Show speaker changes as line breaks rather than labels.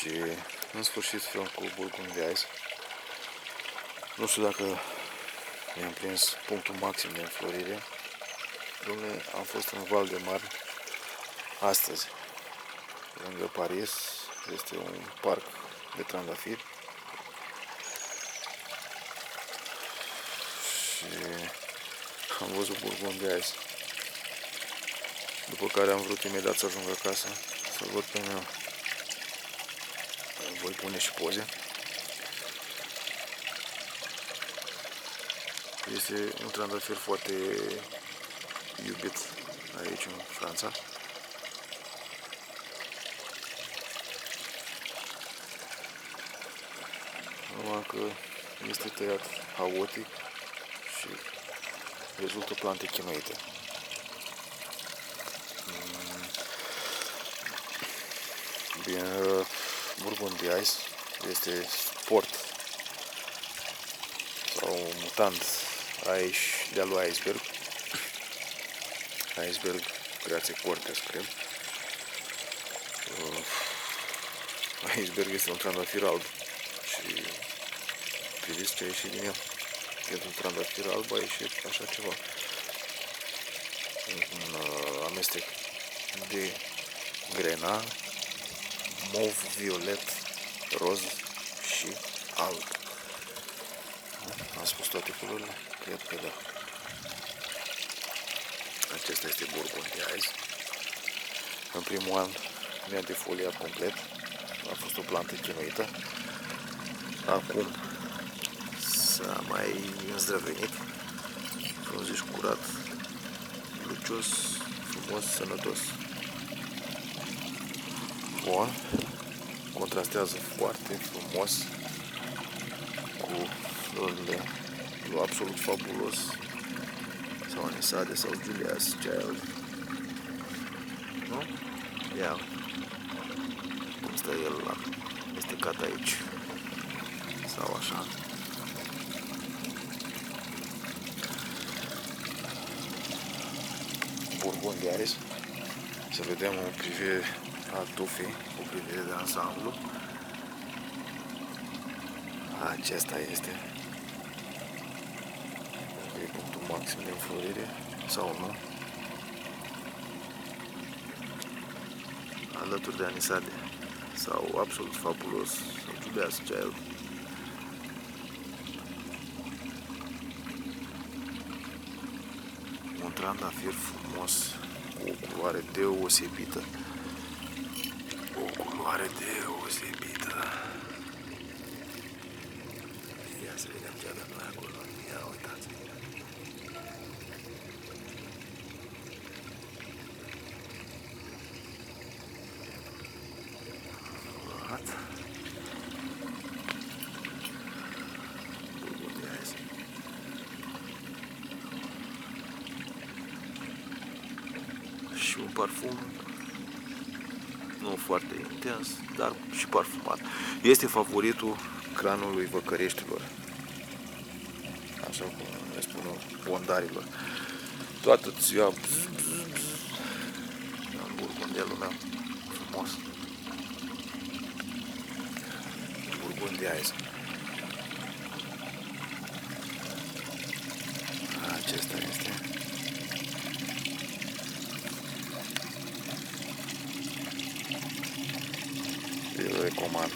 Și în sfârșit film cu Burgund de Ice. Nu știu dacă mi-am prins punctul maxim de înflorire. Dom'le, am fost în Val de Mar astăzi, lângă Paris. Este un parc de trandafiri. Și am văzut Burgund de Ice. După care am vrut imediat să ajung acasă, să văd pe meu. Voi pune și poze. Este un trandafir foarte iubit aici în Franța. Numai că este tăiat haotic și rezultă plante chinuite. Bine, Burgund de Ice este sport sau mutant aici de-a lui Iceberg. Iceberg, creație Cortes, cred. Iceberg este un trandafir alb și priviți ce a ieșit din el. Este un trandafir alb, a ieșit așa ceva. Un amestec de grena, mov, violet, roz și alb. Am spus toate culorile? Cred că da. Acesta este Burgund de Ice. În primul an mi-a defoliat complet. A fost o plantă chinuită. Acum s-a mai înzdrăvenit. Frunziș curat, lucios, frumos, sănătos. Bun. Contrastează foarte frumos cu florile absolut fabulos sau Anisade sau Julia's Child. Nu? Ia cum stă el la mestecat aici sau așa. Burgund de Ice. Să vedem o privire a tufei, o privire de ansamblu. Acesta este. E punctul maxim de înflorire sau nu? Alături de Anisade sau absolut fabulos sau Julia's Child. Un trandafir frumos cu o culoare deosebită. O culoare deosebită. Ia să vedem ce avem noi acolo. Ia uitați. Burgund de Ice. Și un parfum nu foarte intens, dar și parfumat. Este favoritul cranului văcăreștilor, așa cum le spun bondarilor. Toată ziua în burgundelul meu frumos. Burgund de Ice. Acesta este. Îl recomand.